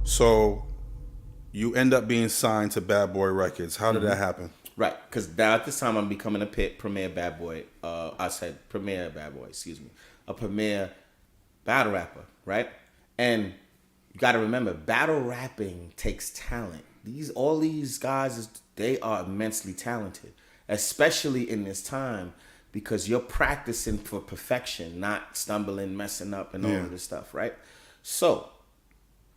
So you end up being signed to Bad Boy Records. How did that happen? Right, because now at this time I'm becoming a premier bad boy. I said premier bad boy, excuse me, a premier battle rapper, right? And you got to remember, battle rapping takes talent. All these guys, they are immensely talented, especially in this time because you're practicing for perfection, not stumbling, messing up, and all of this stuff, right? So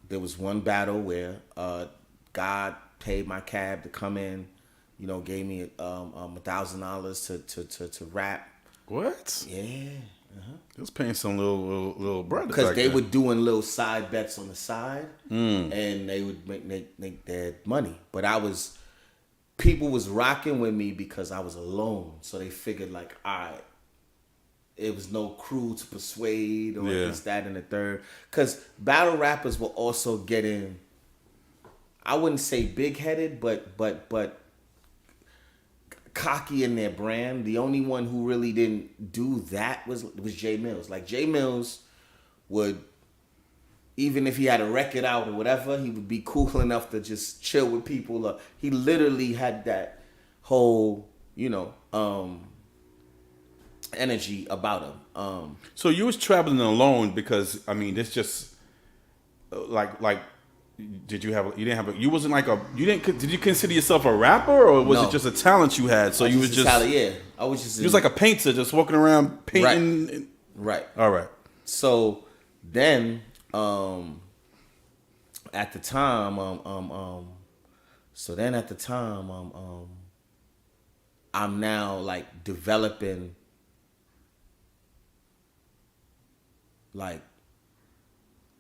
there was one battle where God paid my cab to come in. You know, gave me $1,000 to rap. What? Yeah. He was paying some little brother. Because they were doing little side bets on the side, and they would make their money. But people was rocking with me because I was alone. So they figured like, all right, it was no crew to persuade or this, that, and the third. Because battle rappers were also getting, I wouldn't say big headed, but cocky in their brand. The only one who really didn't do that was Jay Mills. Like Jay Mills would, even if he had a record out or whatever, he would be cool enough to just chill with people. He literally had that whole, energy about him. So you was traveling alone because this just like. Did you have? You didn't have. You wasn't like a. You didn't. Did you consider yourself a rapper, or was it just a talent you had? So you was just. Yeah, I was just. You was like a painter, just walking around painting. Right. All right. So then, at the time, I'm now like developing.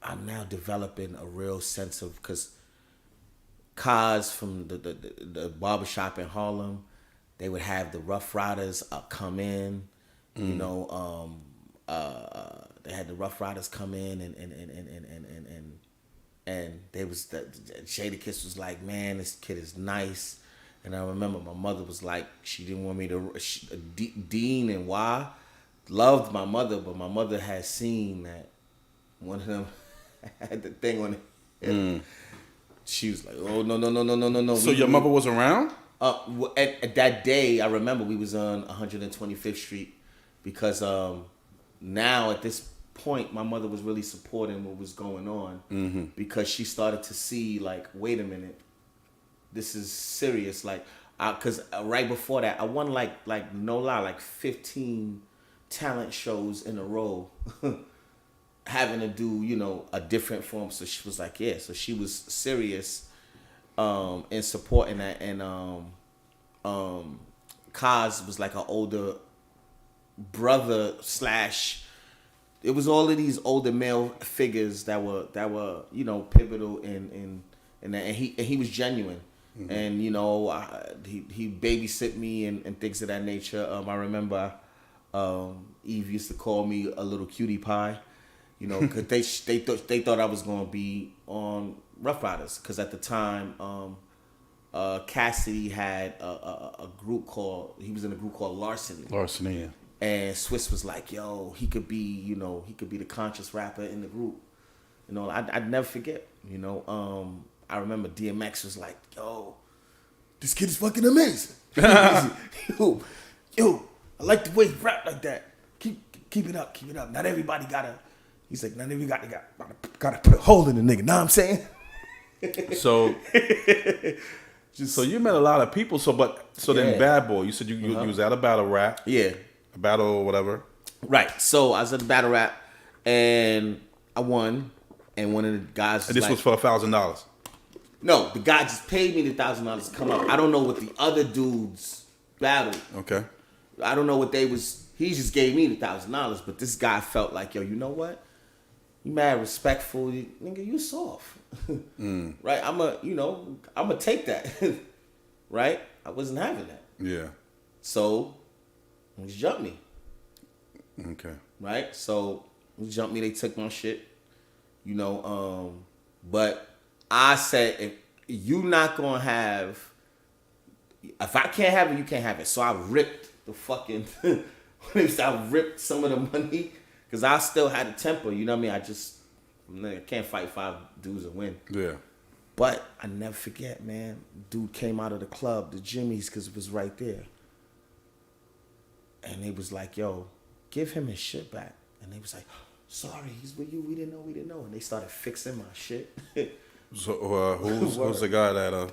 I'm now developing a real sense of, because Kaz from the barbershop in Harlem, they would have the Rough Riders come in, they had the Rough Riders come in and they was Jadakiss was like, man, this kid is nice. And I remember my mother was like, she didn't want me to, Dean and Y loved my mother, but my mother had seen that one of them had the thing on it. She was like, "Oh no!" So your mother was around? At that day, I remember we was on 125th Street because now at this point, my mother was really supporting what was going on because she started to see like, wait a minute, this is serious. Like, because right before that, I won like no lie, like 15 talent shows in a row. Having to do, a different form. So she was like, yeah. So she was serious in supporting that. And Kaz was like an older brother / it was all of these older male figures that were pivotal in that. And he was genuine. And, he babysit me and things of that nature. I remember Eve used to call me a little cutie pie. Cause they thought I was gonna be on Rough Riders, cause at the time, Cassidy had a group called Larceny. Larceny, yeah. And Swiss was like, "Yo, he could be the conscious rapper in the group." I'd never forget. I remember DMX was like, "Yo, this kid is fucking amazing." yo, I like the way he rap like that. Keep it up. Not everybody gotta. He's like, now we gotta put a hole in the nigga. Know what I'm saying? So, so you met a lot of people. Then Bad Boy, you said you was at a battle rap. Yeah. A battle or whatever. Right. So I was at the battle rap and I won. And one of the guys. And this was for $1,000. No, the guy just paid me the $1,000 to come up. I don't know what the other dudes battled. Okay. I don't know what they was. He just gave me the $1,000, but this guy felt like, yo, you know what? You mad respectful, nigga. You soft, right? I'ma take that, right? I wasn't having that. Yeah. So, he jumped me. Okay. Right. So he jumped me. They took my shit. But I said, if you not gonna have, if I can't have it, you can't have it. So I ripped the fucking. I ripped some of the money because I still had a temper. You know what I mean? I just I can't fight 5 dudes and win. Yeah. But I never forget, man. Dude came out of the club, the Jimmy's, because it was right there. And they was like, yo, give him his shit back. And they was like, sorry, he's with you. We didn't know. And they started fixing my shit. So who's the guy that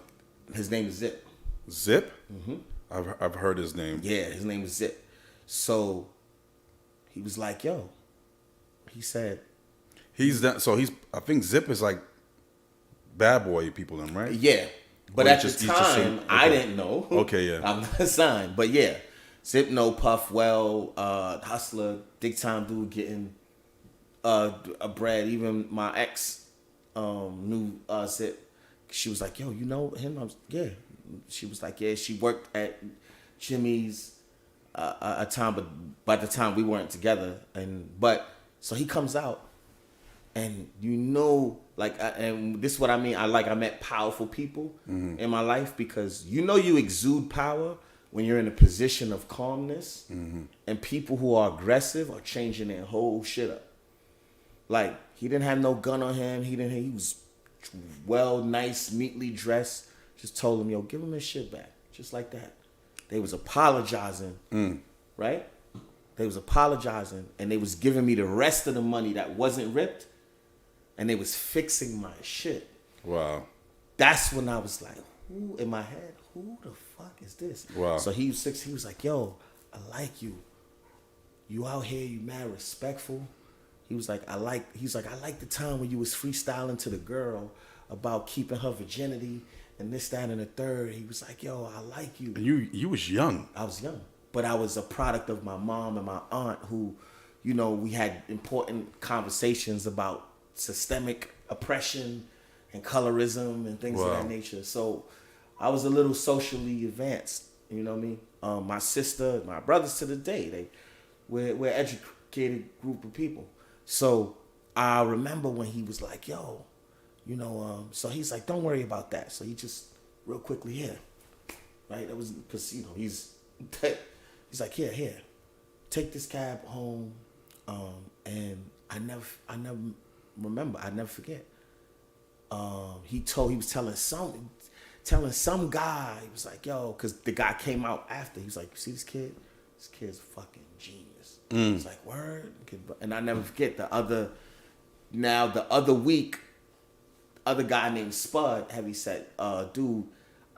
His name is Zip. Zip? Mm-hmm. I've heard his name. Yeah, his name is Zip. So he was like, yo. He said he's that. So I think Zip is like bad boy people, them, right? Yeah. But at the time, okay. I didn't know. Okay, yeah. I'm not signed. But yeah. Zip know Puff well, hustler, big time dude getting a bread. Even my ex knew Zip. She was like, yo, you know him? I was, yeah. She was like, yeah, she worked at Jimmy's a time, but by the time we weren't together. But so he comes out, and and this is what I mean. I met powerful people in my life, because you exude power when you're in a position of calmness, and people who are aggressive are changing their whole shit up. Like, he didn't have no gun on him. He was nice, neatly dressed. Just told him, yo, give him his shit back. Just like that. They was apologizing, right? They was apologizing, and they was giving me the rest of the money that wasn't ripped, and they was fixing my shit. Wow. That's when I was like, who in my head, who the fuck is this? Wow. So he was like, yo, I like you. You out here, you mad respectful. He's like, I like the time when you was freestyling to the girl about keeping her virginity and this, that, and the third. He was like, yo, I like you. And you was young. I was young. But I was a product of my mom and my aunt who, we had important conversations about systemic oppression and colorism and things of that nature. So I was a little socially advanced, you know what I mean? My sister, my brothers to the day, we're an educated group of people. So I remember when he was like, yo, so he's like, don't worry about that. So he just real quickly, here, right? That was, because, he's like, here, take this cab home. And I never forget. He was telling some guy, he was like, yo, because the guy came out after. He was like, you see this kid? This kid's fucking genius. He's like, word? And I never forget the other week, other guy named Spud, heavy set dude,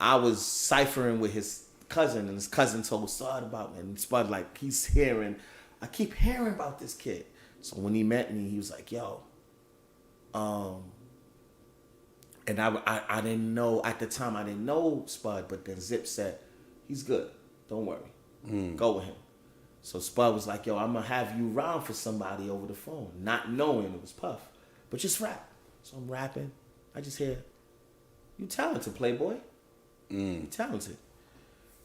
I was ciphering with his cousin, and his cousin told Spud about me, and Spud, like, I keep hearing about this kid. So when he met me, he was like, yo, and I didn't know, at the time, I didn't know Spud, but then Zip said, he's good, don't worry, go with him. So Spud was like, yo, I'm going to have you round for somebody over the phone, not knowing it was Puff, but just rap. So I'm rapping. I just hear, you talented, Playboy. You talented.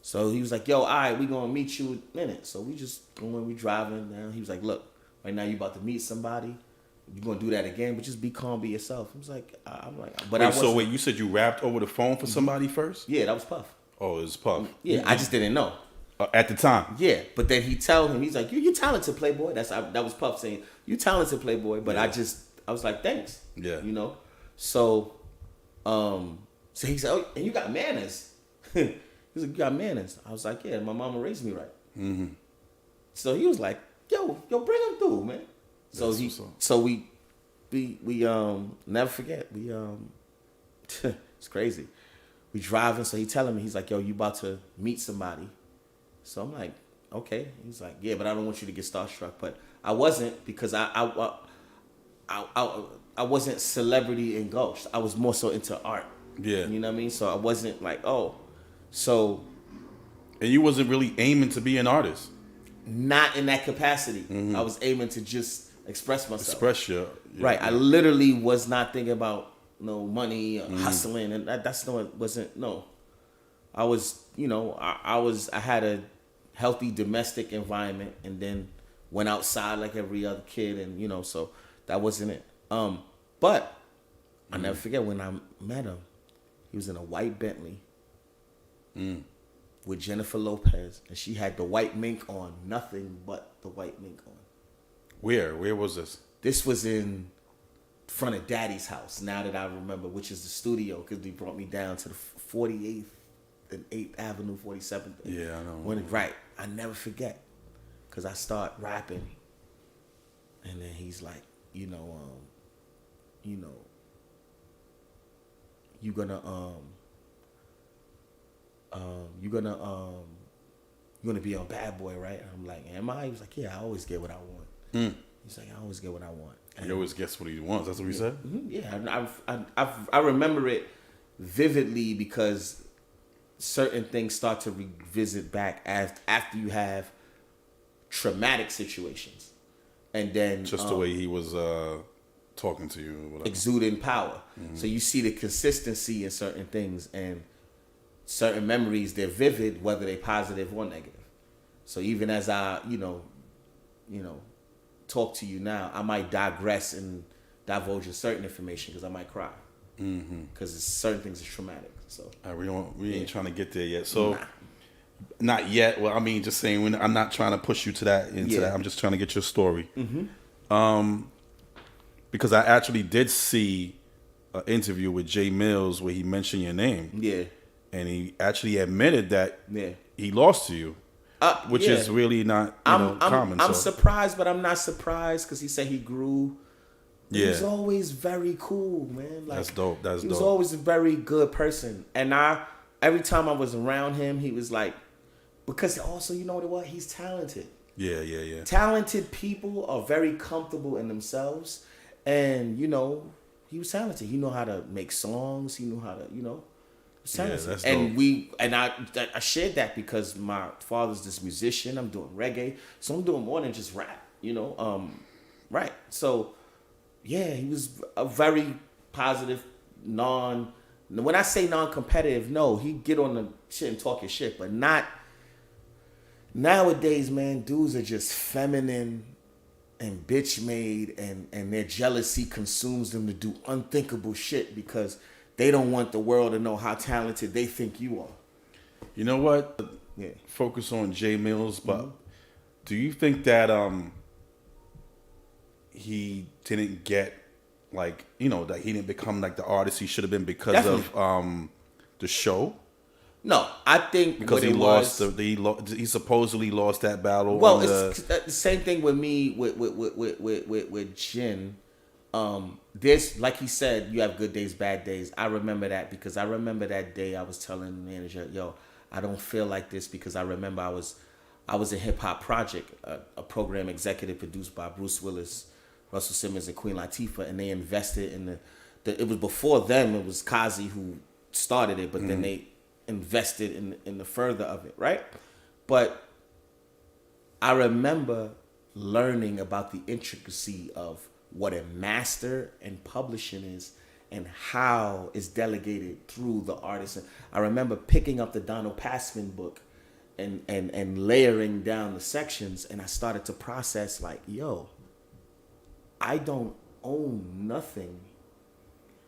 So he was like, yo, all right, we going to meet you in a minute. So we just going, we driving down. He was like, look, right now you about to meet somebody. You're going to do that again, but just be calm, be yourself. I was like, wait, you said you rapped over the phone for somebody first? Yeah, that was Puff. Oh, it was Puff. Yeah, I just didn't know. At the time? Yeah, but then he tell him, he's like, you talented, Playboy. That was Puff saying, you talented, Playboy. But I was like, thanks. Yeah. So, so he said, oh, and you got manners. He's like, you got manners. I was like, yeah, my mama raised me right. Mm-hmm. So he was like, yo, bring him through, man. So we never forget. It's crazy. We driving, so he telling me, he's like, yo, you about to meet somebody. So I'm like, okay. He's like, yeah, but I don't want you to get starstruck. But I wasn't, because I wasn't celebrity engulfed. I was more so into art. Yeah. You know what I mean? So I wasn't like, oh. So. And you wasn't really aiming to be an artist? Not in that capacity. Mm-hmm. I was aiming to just express myself. Express your right. I literally was not thinking about money, hustling, and that's wasn't. I was, I had a healthy domestic environment, and then went outside like every other kid, and so that wasn't it. But I never forget when I met him. He was in a white Bentley with Jennifer Lopez, and she had the white mink on, nothing but the white mink on. Where was this? This was in front of Daddy's house. Now that I remember, which is the studio, because they brought me down to the 48th and 8th Avenue, 47th. Yeah, I know. Right, I never forget, because I start rapping, and then he's like, you're gonna be on Bad Boy, right? I'm like, am I? He was like, yeah, I always get what I want. He's like, I always get what I want. And he always gets what he wants. That's what he said? Yeah, I remember it vividly because certain things start to revisit back after you have traumatic situations. And then just the way he was talking to you or whatever. Exuding power. So you see the consistency in certain things, and certain memories, they're vivid, whether they're positive or negative. So even as I, talk to you now, I might digress and divulge certain information because I might cry. Because certain things are traumatic. So we ain't trying to get there yet. So not yet. Well, I mean, just saying, I'm not trying to push you to that that. I'm just trying to get your story. Because I actually did see an interview with Jay Mills where he mentioned your name. Yeah. And he actually admitted that he lost to you. Which is really not common. I'm surprised, but I'm not surprised because he said he grew. He was always very cool, man. Like, that's dope. He was always a very good person. And every time I was around him, he was like, because also, you know what? He's talented. Yeah. Talented people are very comfortable in themselves. And, he was talented. He knew how to make songs. He knew how to, that's and dope. I shared that because my father's this musician. I'm doing reggae, so I'm doing more than just rap. Right? So, yeah, he was a very positive, when I say non-competitive, no, he get on the shit and talk his shit, but not nowadays. Man, dudes are just feminine and bitch made, and their jealousy consumes them to do unthinkable shit because they don't want the world to know how talented they think you are. You know what? Yeah. Focus on Jay Mills, but do you think that he didn't get that he didn't become like the artist he should have been because of the show? No, I think because he supposedly lost that battle. Well, it's the same thing with me with Jin. There's, like he said, you have good days, bad days. I remember that because I remember that day I was telling the manager, yo, I don't feel like this because I remember I was in Hip Hop Project, a program executive produced by Bruce Willis, Russell Simmons, and Queen Latifah, and they invested in it was before them, it was Kazi who started it, but then they invested in the further of it, right? But I remember learning about the intricacy of what a master and publishing is and how it's delegated through the artist. And I remember picking up the Donald Passman book and layering down the sections, and I started to process like, yo, I don't own nothing.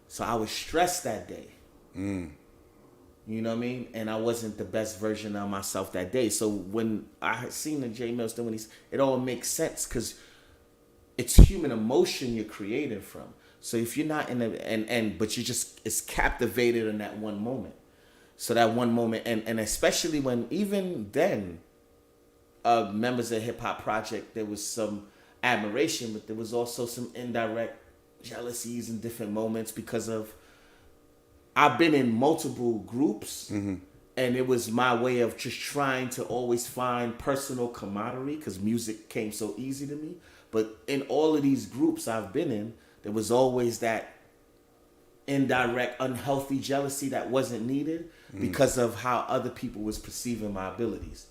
So I was stressed that day. You know what I mean? And I wasn't the best version of myself that day. So when I had seen the J Mills thing, it all makes sense because it's human emotion you're creating from. So if you're not but you just, it's captivated in that one moment. So that one moment, and especially when, even then, members of Hip Hop Project, there was some admiration, but there was also some indirect jealousies in different moments because of, I've been in multiple groups, and it was my way of just trying to always find personal camaraderie because music came so easy to me. But in all of these groups I've been in, there was always that indirect, unhealthy jealousy that wasn't needed because of how other people was perceiving my abilities.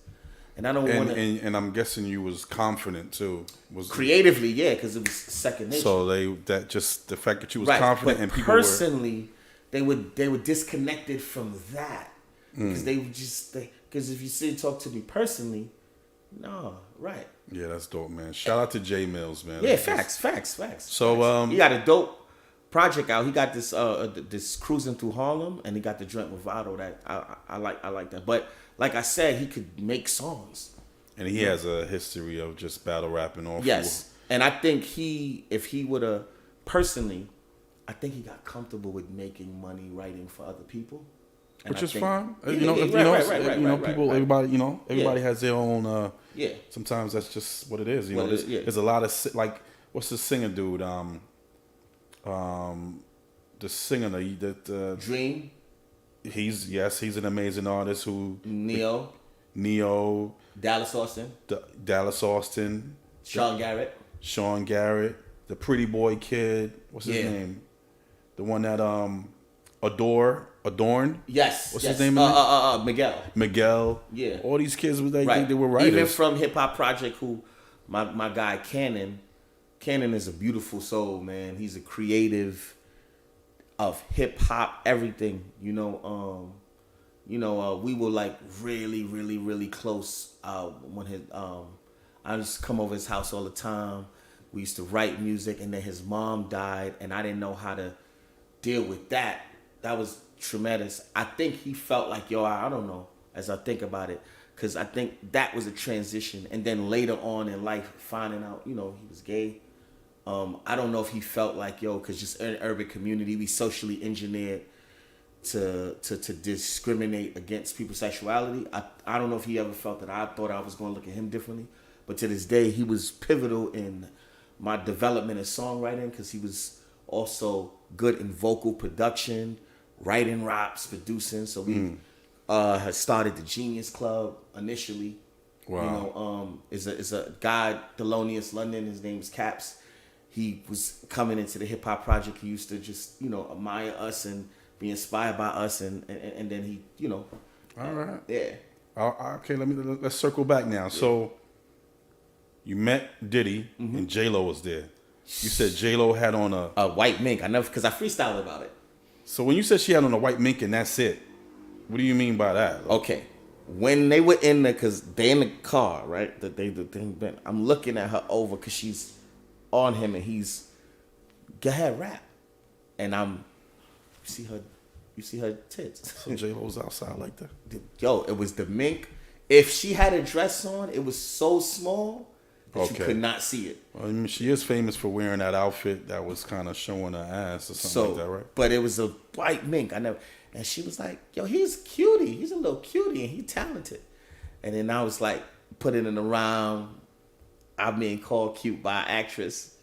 And I don't want to. And I'm guessing you was confident too. Was creatively, yeah, because it was second nature. So the fact that you was confident, but and people personally, they were disconnected from that because because if you talk to me personally, no, right. Yeah, that's dope, man. Shout out to Jay Mills, man. Yeah, facts. So he got a dope project out. He got this this Cruising Through Harlem, and he got the joint with Vado that I like that. But like I said, he could make songs. And he has a history of just battle rapping off. Yes. And I think if he would have personally I think he got comfortable with making money writing for other people. And Which I is think, fine. Yeah, You know, if people, everybody, everybody has their own. Yeah. Sometimes that's just what it is. You What know, it is, yeah. there's a lot of like, what's the singer dude? The singer that Dream, he's an amazing artist who Neo, Dallas Austin, Dallas Austin, Sean Garrett, the Pretty Boy Kid. What's his name? The one that Adorned. Yes. What's his name? Miguel. Miguel. Yeah. All these kids was they were writers. Even from Hip Hop Project, who my guy Cannon is a beautiful soul, man. He's a creative of hip hop, everything. We were like really, really, really close. When I used to come over his house all the time. We used to write music, and then his mom died, and I didn't know how to deal with that. That was tremendous. I think he felt like, I don't know, as I think about it, because I think that was a transition. And then later on in life, finding out, he was gay. I don't know if he felt like, because just in an urban community, we socially engineered to discriminate against people's sexuality. I don't know if he ever felt that. I thought I was going to look at him differently. But to this day, he was pivotal in my development of songwriting, because he was also good in vocal production, writing raps, producing. So we had started the Genius Club initially. Wow. Is a guy, Thelonious London. His name's Caps. He was coming into the Hip Hop Project. He used to just admire us and be inspired by us, and then he All right. Yeah. Okay. Let's circle back now. Yeah. So you met Diddy and J Lo was there. You said J Lo had on a white mink. Because I freestyled about it. So when you said she had on a white mink and that's it, what do you mean by that? Okay. When they were in there, because they in the car, right? I'm looking at her over because she's on him and he's, go ahead, rap. And you see her tits. So J Lo was outside like that? It was the mink. If she had a dress on, it was so small that you could not see it. Well, I mean, she is famous for wearing that outfit that was kind of showing her ass or something like that, right? But it was a white mink. And she was like, he's cutie. He's a little cutie and he's talented. And then I was like, putting it around, I'm being called cute by an actress.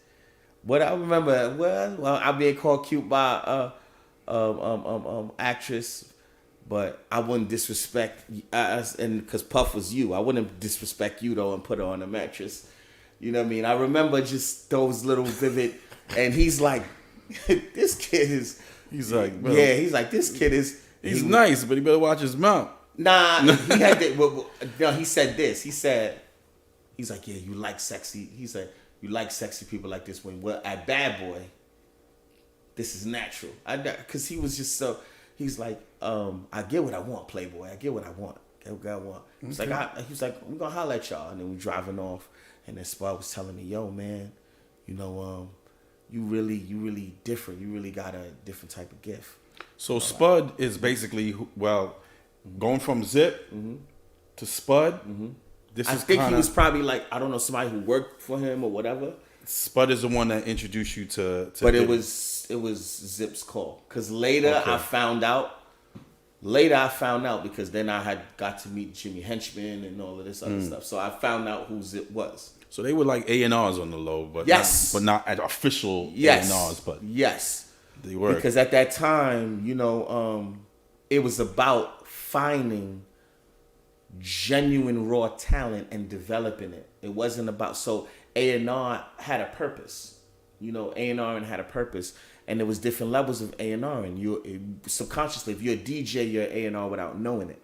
What I remember, I'm being called cute by actress, but I wouldn't disrespect us, and because Puff was you, I wouldn't disrespect you though and put her on a mattress. You know what I mean? I remember just those little vivid, and he's like, this kid is. He's like, well, yeah, he's like, this kid is. He's nice, but he better watch his mouth. Nah, he had he said this. He's like, yeah, you like sexy. He said, you like sexy people like this when we're at Bad Boy. This is natural. Because he was just so, he's like, I get what I want, Playboy. I get what I want. Get what I want. He's like, he's like, we're going to holler at y'all. And then we driving off. And then Spud was telling me, yo, man, you really different. You really got a different type of gift. So Spud is basically, going from Zip to Spud. I think he was probably like, I don't know, somebody who worked for him or whatever. Spud is the one that introduced you to but Diddy. it was Zip's call. Because later I found out because then I had got to meet Jimmy Henchman and all of this other stuff. So I found out who Zip was. So they were like A&Rs on the low, but not at official A&Rs, but yes, they were. Because at that time, it was about finding genuine raw talent and developing it. It wasn't about, so A&R had a purpose. A&R had a purpose, and there was different levels of A&R, and you subconsciously, if you're a DJ, you're A&R without knowing it.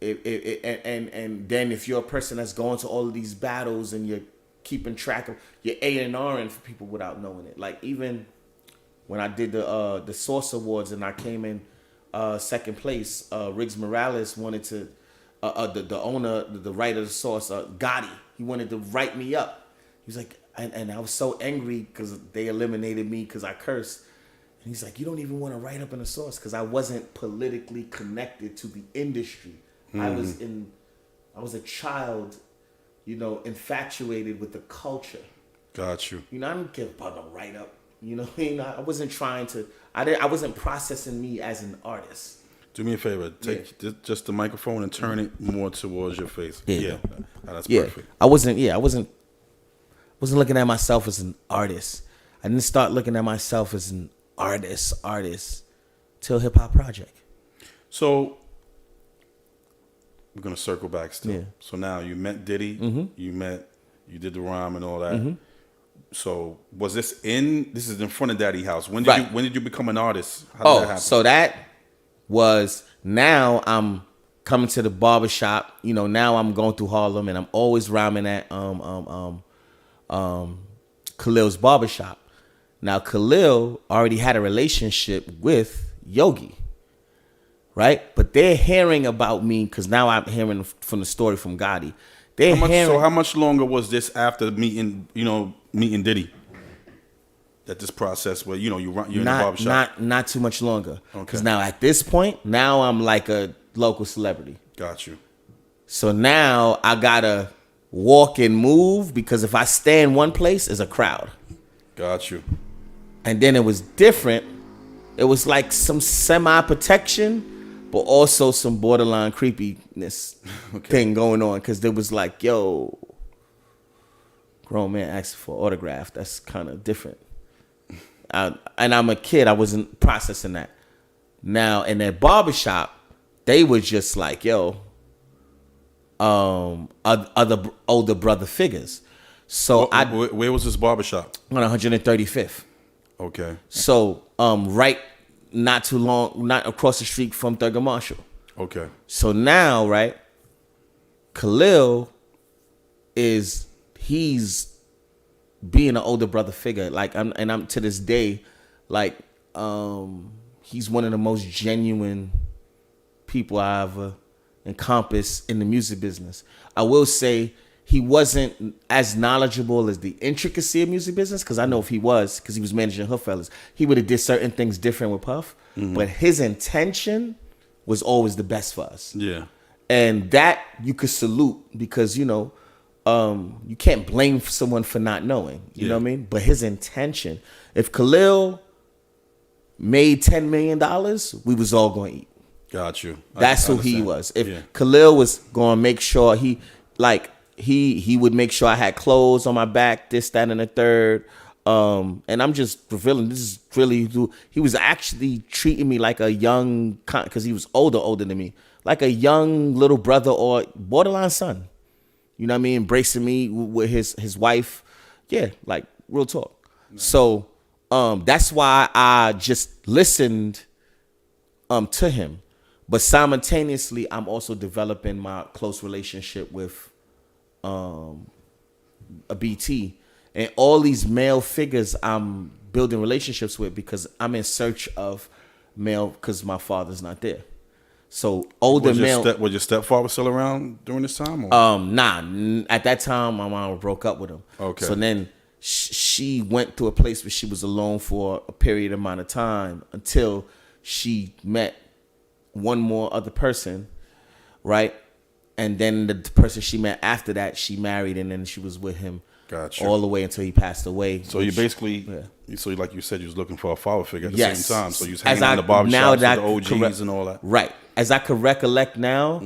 And then if you're a person that's going to all of these battles and you're keeping track of, you're A&Ring for people without knowing it. Like even when I did the Source Awards and I came in second place, Riggs Morales wanted to, the owner, the writer of the Source, Gotti, he wanted to write me up. He was like, and I was so angry because they eliminated me because I cursed. And he's like, you don't even want to write up in the Source, because I wasn't politically connected to the industry. I was a child, infatuated with the culture. Got you. I don't give about no write up. You know what I mean? I wasn't trying to. I wasn't processing me as an artist. Do me a favor. Take just the microphone and turn it more towards your face. Yeah. That's Yeah, perfect. I wasn't looking at myself as an artist. I didn't start looking at myself as an artist till Hip Hop Project. So we're gonna circle back still. Yeah. So now you met Diddy. You did the rhyme and all that. So was this is in front of Daddy House? When did you become an artist? How did that happen? So that was, now I'm coming to the barbershop. You know, now I'm going through Harlem and I'm always rhyming at Khalil's barbershop. Now Khalil already had a relationship with Yogi, right? But they're hearing about me because now I'm hearing from the story from Gotti. How much longer was this after meeting Diddy? That this process where you're in the barbershop? Not too much longer. Because Okay. now at this point, now I'm like a local celebrity. Got you. So now I gotta walk and move, because if I stay in one place, there's a crowd. Got you. And then it was different. It was like some semi-protection, but also some borderline creepiness thing going on. Because there was like, yo, grown man asking for an autograph. That's kind of different. And I'm a kid. I wasn't processing that. Now, in that barbershop, they were just like, yo, other older brother figures. So where was this barbershop? On 135th. Okay. So right, not across the street from Thurgood Marshall. Okay. So now, right, Khalil he's being an older brother figure. Like I'm to this day, like he's one of the most genuine people I ever encompassed in the music business. I will say he wasn't as knowledgeable as the intricacy of music business, because I know if he was, because he was managing Hoodfellas, he would have did certain things different with Puff. But his intention was always the best for us. Yeah. And that you could salute, because, you can't blame someone for not knowing. You know what I mean? But his intention, if Khalil made $10 million, we was all going to eat. Got you. That's who he was. If Khalil was going to make sure he would make sure I had clothes on my back, this, that, and the third. And I'm just revealing, this is really who he was, actually treating me like a young, because he was older than me, like a young little brother or borderline son. You know what I mean? Embracing me with his wife. Yeah, like real talk. Nice. So that's why I just listened to him. But simultaneously, I'm also developing my close relationship with a BT. And all these male figures I'm building relationships with, because I'm in search of male, because my father's not there. So older male. Was your stepfather still around during this time? Or? Nah. At that time, my mom broke up with him. Okay. So then she went to a place where she was alone for a period amount of time until she met one more other person, right? And then the person she met after that, she married, and then she was with him. Gotcha. All the way until he passed away. So you basically, so like you said, you was looking for a father figure at the same time. So you was hanging in the barbershops with the OGs and all that. Right. As I could recollect now,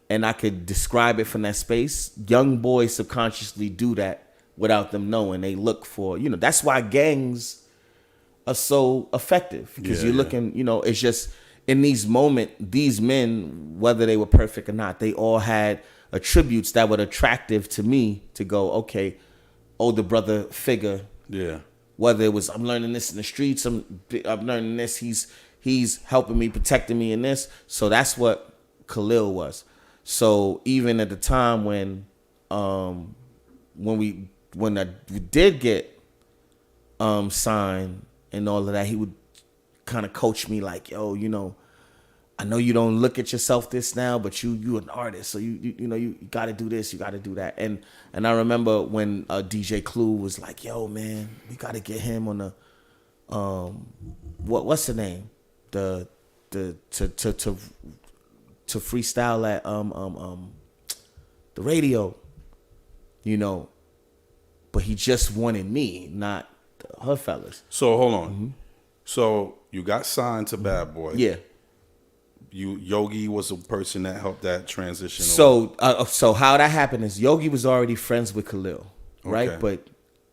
and I could describe it from that space, young boys subconsciously do that without them knowing. They look for, that's why gangs are so effective. Because you're looking, it's just, in these moments, these men, whether they were perfect or not, they all had attributes that were attractive to me to go, okay, older brother figure. Yeah. Whether it was, I'm learning this in the streets, I'm learning this, he's helping me, protecting me in this. So that's what Khalil was. So even at the time when we did get signed and all of that, he would kind of coach me like, yo, I know you don't look at yourself this now, but you an artist, so you got to do this, you got to do that. And I remember when DJ Clue was like, yo, man, we got to get him on the what's the name, to freestyle at the radio, but he just wanted me, not Hoodfellas. So hold on. So you got signed to Bad Boy. Yeah. Yogi was a person that helped that transition. So how that happened is Yogi was already friends with Khalil, right? Okay. But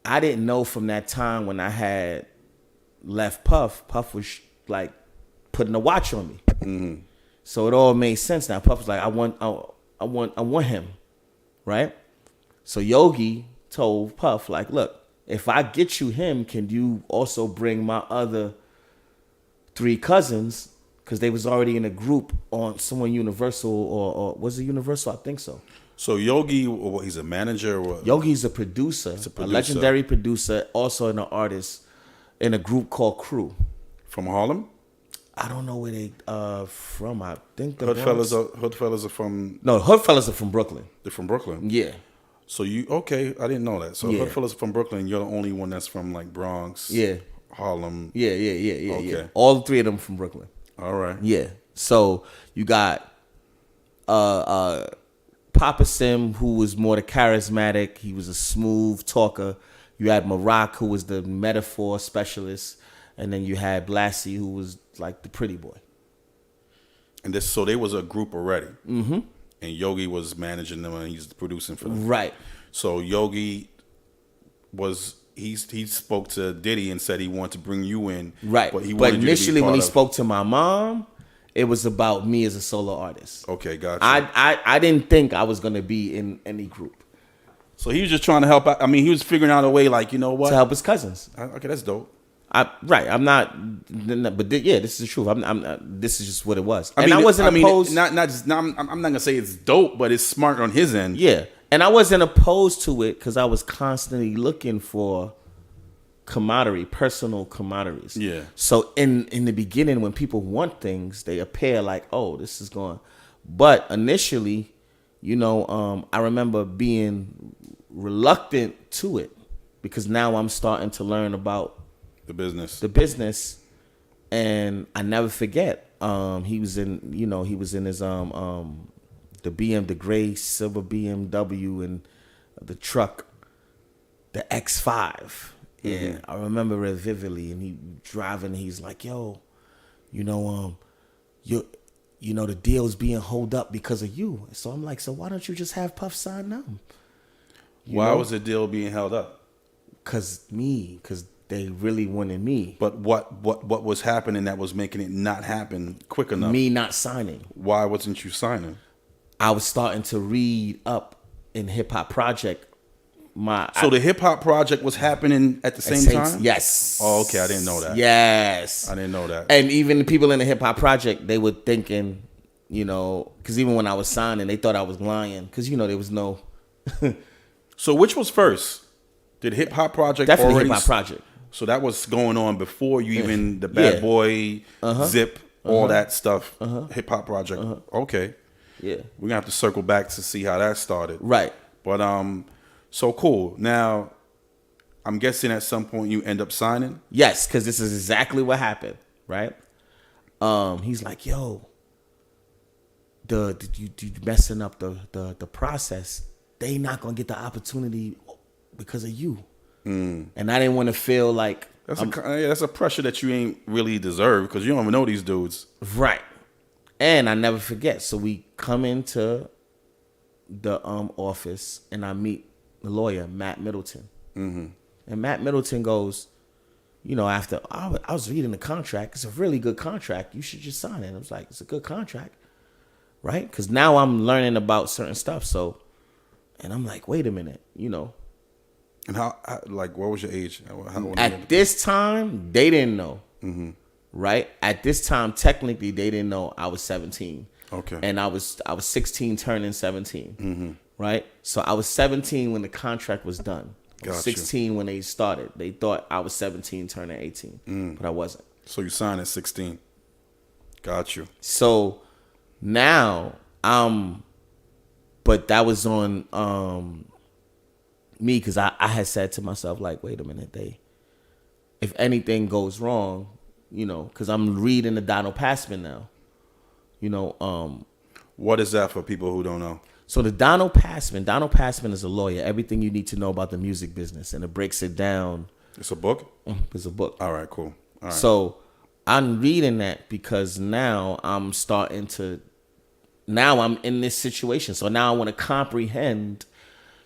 I didn't know from that time when I had left Puff. Puff was like putting a watch on me. Mm-hmm. So it all made sense now. Puff was like, I want him, right? So Yogi told Puff, like, look, if I get you him, can you also bring my other 3 cousins? Because they was already in a group on someone Universal or was it Universal? I think so. So Yogi, he's a manager? Or Yogi's a producer, a legendary producer, also an artist in a group called Crew. From Harlem? I don't know where they from. I think the Hoodfellas are from... No, Hoodfellas are from Brooklyn. They're from Brooklyn? Yeah. So okay, I didn't know that. So Hoodfellas are from Brooklyn, you're the only one that's from like Bronx, Harlem. Yeah. Okay. All 3 of them from Brooklyn. All right. Yeah. So you got Papa Sim, who was more the charismatic. He was a smooth talker. You had Maroc, who was the metaphor specialist, and then you had Blassie, who was like the pretty boy. And so they was a group already. Mm-hmm. And Yogi was managing them and he's producing for them. Right. So Yogi he spoke to Diddy and said he wanted to bring you in. Right. But initially when he spoke to my mom, it was about me as a solo artist. Okay, gotcha. I didn't think I was gonna be in any group. So he was just trying to help out. I mean, he was figuring out a way, like, you know what? To help his cousins. Okay, that's dope. I'm not, but this is the truth. This is just what it was. I wasn't opposed. I'm not gonna say it's dope, but it's smart on his end. Yeah, and I wasn't opposed to it because I was constantly looking for personal camaraderies. Yeah. So in the beginning, when people want things, they appear like, oh, this is going. But initially, I remember being reluctant to it because now I'm starting to learn about the business, and I never forget. He was in his the gray silver BMW and the truck, the X5. Yeah, mm-hmm. I remember it vividly. And he driving. He's like, "Yo, the deal's being held up because of you." So I'm like, "So why don't you just have Puff sign them?" Why was the deal being held up? Because they really wanted me. But what was happening that was making it not happen quick enough? Me not signing. Why wasn't you signing? I was starting to read up in Hip Hop Project. The Hip Hop Project was happening at the same time? Yes. Oh, okay. I didn't know that. Yes. I didn't know that. And even the people in the Hip Hop Project, they were thinking, because even when I was signing, they thought I was lying. Because, there was no... So which was first? Did Hip Hop Project Definitely Hip Hop Project. So that was going on before you even the Bad Boy, Zip, all that stuff. Hip Hop Project. Okay. Yeah. We're gonna have to circle back to see how that started. Right. But so cool. Now, I'm guessing at some point you end up signing. Yes, because this is exactly what happened. Right. He's like, yo, you messing up the process. They not gonna get the opportunity because of you. And I didn't want to feel like that's a pressure that you ain't really deserve because you don't even know these dudes. Right. And I never forget. So we come into the office and I meet the lawyer, Matt Middleton. Mm-hmm. And Matt Middleton goes, after I was reading the contract, it's a really good contract. You should just sign it. I was like, it's a good contract. Right? Because now I'm learning about certain stuff. So, and I'm like, wait a minute, And how what was your age? At this time, they didn't know. Mm-hmm. Right? At this time, technically, they didn't know I was 17. Okay. And I was 16 turning 17. Mm-hmm. Right? So I was 17 when the contract was done. I was 16 when they started. They thought I was 17 turning 18. But I wasn't. So you signed at 16. Got you. So now but that was on me because I had said to myself, like, wait a minute, if anything goes wrong, because I'm reading the Donald Passman now, what is that for people who don't know? So the Donald Passman is a lawyer, everything you need to know about the music business, and it breaks it down. It's a book? It's a book. All right, cool. All right. So I'm reading that because now I'm in this situation. So now I want to comprehend.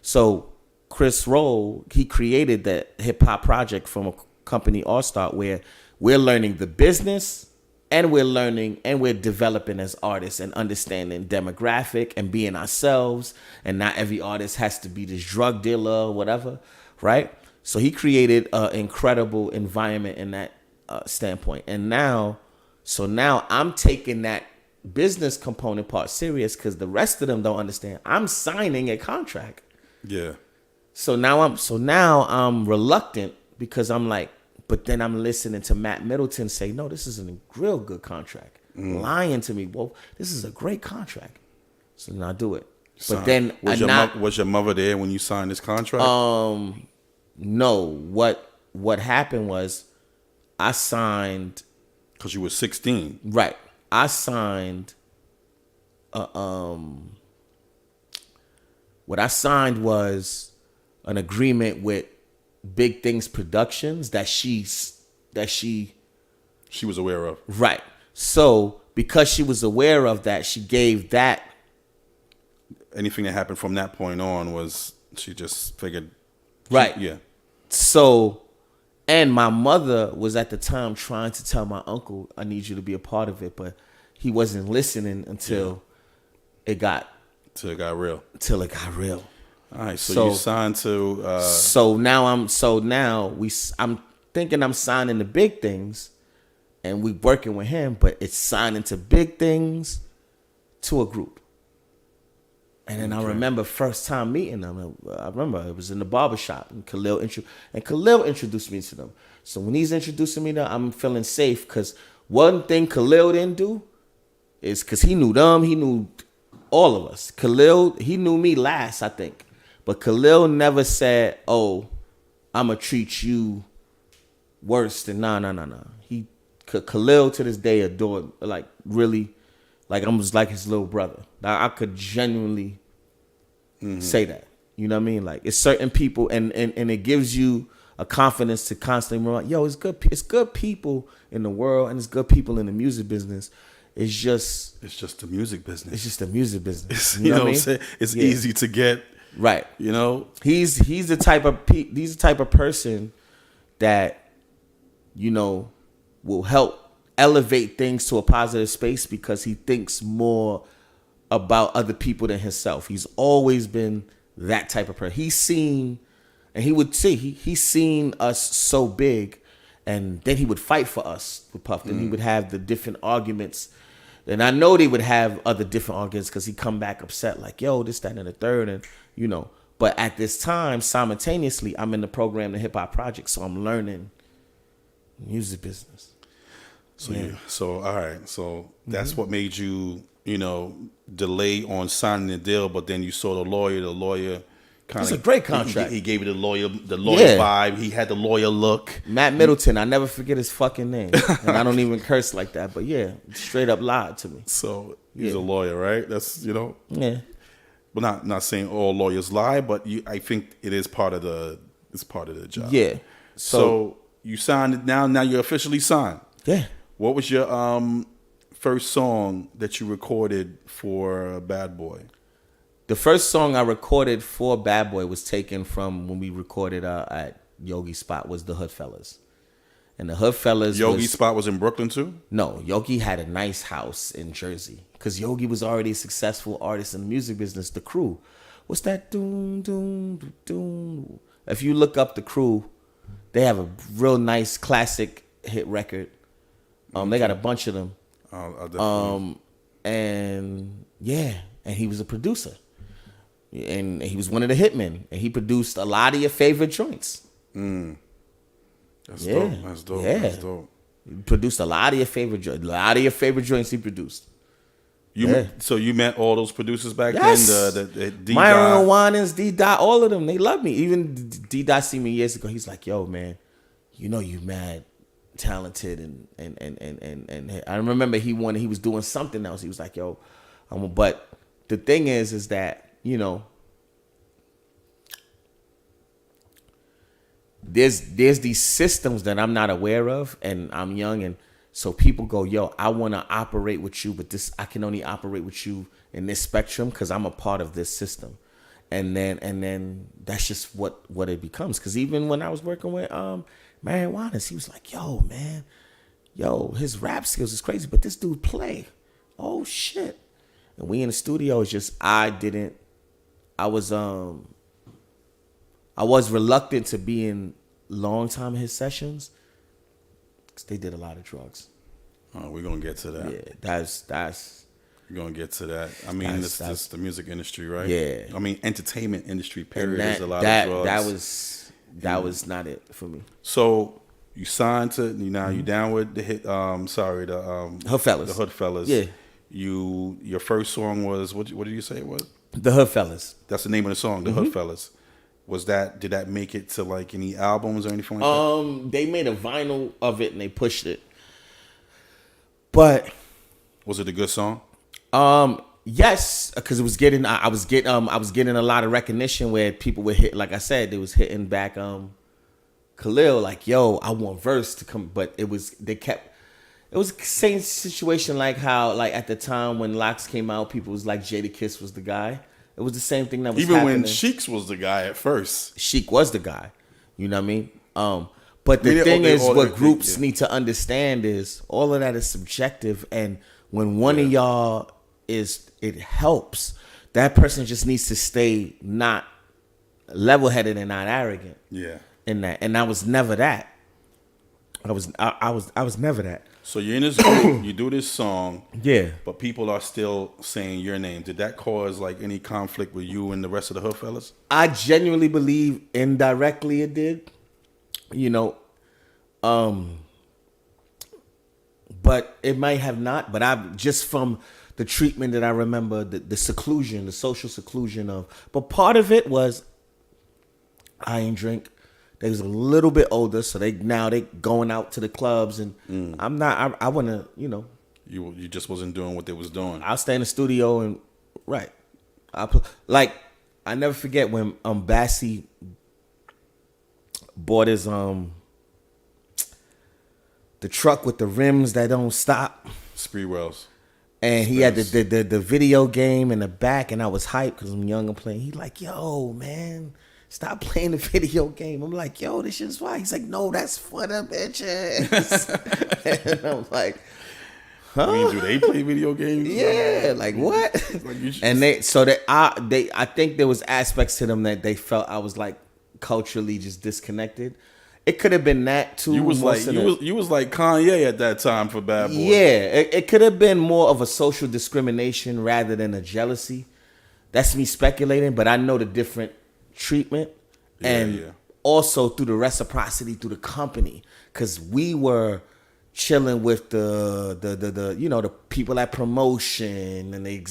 So Chris Roll, he created that hip hop project from a company All Star where we're learning the business and we're developing as artists and understanding demographic and being ourselves. And not every artist has to be this drug dealer or whatever, right? So he created an incredible environment in that standpoint. And now I'm taking that business component part serious because the rest of them don't understand. I'm signing a contract. Yeah. So now I'm reluctant because I'm like, but then I'm listening to Matt Middleton say, no, this is a real good contract. Lying to me, well, this is a great contract. So then I do it. But then was your mother there when you signed this contract? No. What happened was I signed because you were 16. Right. I signed what I signed was an agreement with Big Things Productions that she was aware of. Right. So because she was aware of that, she gave that. Anything that happened from that point on was she just figured. Right. Yeah. So, and my mother was at the time trying to tell my uncle, I need you to be a part of it, but he wasn't listening until it got real. Till it got real. All right, so you signed to. I'm thinking I'm signing to Big Things, and we working with him, but it's signing to Big Things to a group. And then I remember first time meeting them. I remember it was in the barbershop, and Khalil introduced me to them. So when he's introducing me to them, I'm feeling safe because one thing Khalil didn't do is because he knew them, he knew all of us. Khalil, he knew me last, I think. But Khalil never said, oh, I'm going to treat you worse than, nah. Khalil to this day adored, like really, like I was like his little brother. I could genuinely say that. You know what I mean? Like it's certain people and it gives you a confidence to constantly remember, yo, it's good people in the world and it's good people in the music business. It's just the music business. It's just the music business. You know what I'm saying? It's easy to get right. You know, he's the type of person that, you know, will help elevate things to a positive space because he thinks more about other people than himself. He's always been that type of person. He's seen us so big, and then he would fight for us with Puff. Then he would have the different arguments. And I know they would have other different arguments because he'd come back upset like, yo, this, that, and the third. And, you know, but at this time, simultaneously, I'm in the program, the Hip Hop Project. So I'm learning music business. So all right. So that's what made you, you know, delay on signing the deal. But then you saw the lawyer kind of. It's a great contract. He gave you the lawyer vibe. He had the lawyer look. Matt Middleton. I never forget his fucking name. And I don't even curse like that. But yeah, straight up lied to me. So he's a lawyer, right? That's, you know. Yeah. But not saying all lawyers lie, but I think it is part of the job. Yeah. So you signed it now. Now you're officially signed. Yeah. What was your first song that you recorded for Bad Boy? The first song I recorded for Bad Boy was taken from when we recorded at Yogi Spot was the Hoodfellas. And the Hoodfellas Yogi Spot was in Brooklyn too? No, Yogi had a nice house in Jersey. Because Yogi was already a successful artist in the music business. The Crew. What's that? Doom, doom, doom. If you look up The Crew, they have a real nice classic hit record. They got a bunch of them. And he was a producer. And he was one of the hitmen. And he produced a lot of your favorite joints. That's dope. Yeah. That's dope. He produced a lot of your favorite joints. A lot of your favorite joints he produced. So you met all those producers back then? The D. Myron Winans, D. Dot, all of them. They love me. Even D. Dot see me years ago. He's like, yo, man, you know you mad talented and I remember he was doing something else. He was like, yo, but the thing is that, you know, there's these systems that I'm not aware of, and I'm young, and so people go, yo, I want to operate with you, but this I can only operate with you in this spectrum because I'm a part of this system, and then that's just what it becomes. Because even when I was working with Marion Waters, he was like, yo, man, his rap skills is crazy, but this dude play, oh shit, and we in the studio. It's just I was reluctant to be in long time in his sessions because they did a lot of drugs. Oh, we're gonna get to that. Yeah, that's. We're gonna get to that. I mean, it's just the music industry, right? Yeah. I mean, entertainment industry. Period. There's a lot of drugs. That was not it for me. So you signed to now. You down with the hit? Sorry, the Hoodfellas. The Hoodfellas. Yeah. Your first song was what? What did you say it was? The Hoodfellas. That's the name of the song. The Hoodfellas. Did that make it to like any albums or anything like that? They made a vinyl of it and they pushed it. But was it a good song? Yes, because it was getting I was getting a lot of recognition where people would hit, like I said, they was hitting back Khalil like, yo, I want verse to come, but it was the same situation like how like at the time when Locks came out, people was like Jadakiss was the guy. It was the same thing that was even happening. when Sheik's was the guy at first. Sheik was the guy. You know what I mean? But the thing is, what groups need to understand is all of that is subjective, and when one of y'all it helps, that person just needs to stay not level-headed and not arrogant. Yeah. In that, and I was never that. I was never that. So you're in this group, you do this song, yeah, but people are still saying your name. Did that cause like any conflict with you and the rest of the Hoodfellas? I genuinely believe indirectly it did. You know, but it might have not. But I just from the treatment that I remember, the seclusion, the social seclusion of. But part of it was I ain't drink. They was a little bit older, so they going out to the clubs, and I'm not. I want to, you know. You just wasn't doing what they was doing. I'll stay in the studio and right. I never forget when Bassie bought his the truck with the rims that don't stop. Spreewells. And he had the video game in the back, and I was hyped because I'm young and playing. He like, yo, man, stop playing the video game. I'm like, yo, this shit's fine. He's like, no, that's for the bitches. And I was like, huh? I mean, do they play video games? Yeah, like what? And I think there was aspects to them that they felt I was like culturally just disconnected. It could have been that too. You was like Kanye at that time for Bad Boy. Yeah, it could have been more of a social discrimination rather than a jealousy. That's me speculating, but I know the different treatment, and also through the reciprocity through the company, because we were chilling with the you know, the people at promotion and the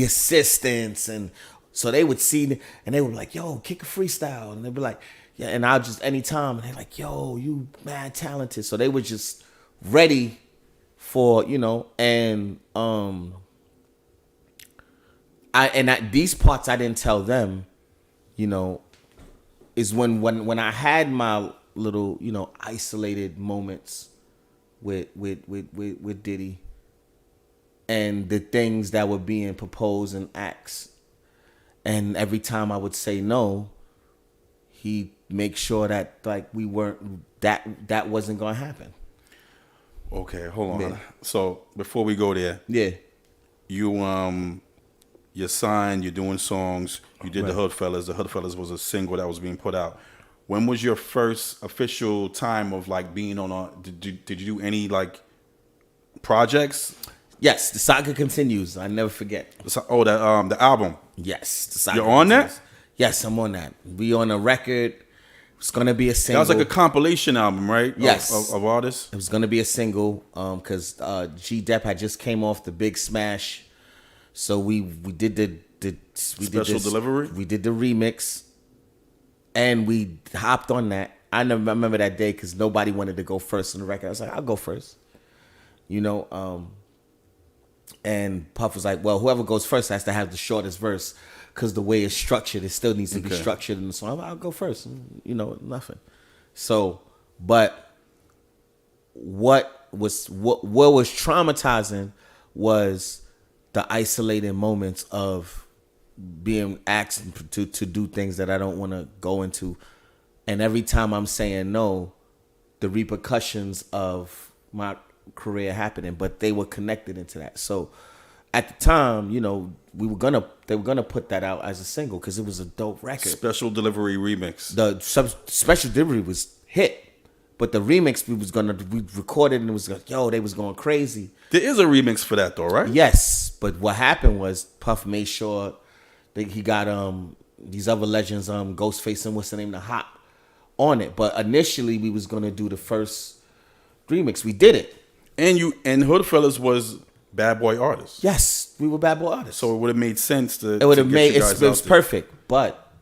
assistants, and so they would see and they would be like, yo, kick a freestyle, and they'd be like, yeah, and I'll just anytime, and they're like, yo, you mad talented, so they were just ready for, you know, and these parts I didn't tell them, you know, is when I had my little, you know, isolated moments with Diddy, and the things that were being proposed and asked, and every time I would say no, he'd make sure that like we weren't that wasn't gonna happen. Okay, hold on. Yeah. So before we go there, you're signed, you're doing songs, you did the Hoodfellas. The Hoodfellas was a single that was being put out. When was your first official time of like being on a? Did you do any like projects? Yes, the saga continues. I never forget. Oh, the album. Yes, the saga. You're on continues. that? Yes, I'm on that. We on a record. It's gonna be a single. That was like a compilation album, right? Yes, of artists. It was gonna be a single because G Dep had just came off the big smash, so we did the special delivery. We did the remix, and we hopped on that. I remember that day because nobody wanted to go first on the record. I was like, I'll go first, you know. And Puff was like, well, whoever goes first has to have the shortest verse. because the way it's structured, it still needs to be Okay. structured in the song. I'll go first. You know, nothing. So, but what was traumatizing was the isolated moments of being asked to do things that I don't want to go into, and every time I'm saying no, the repercussions of my career happening, but they were connected into that. So at the time, you know, they were gonna put that out as a single because it was a dope record. Special delivery remix. The special delivery was hit, but the remix we recorded and it was like, yo, they was going crazy. There is a remix for that though, right? Yes, but what happened was Puff made sure that he got these other legends, Ghostface and what's the name, the Hop, on it. But initially we was gonna do the first remix. We did it. And Hoodfellas was Bad Boy artists. Yes, we were Bad Boy artists. So it would have made sense to. It would have made it was perfect, but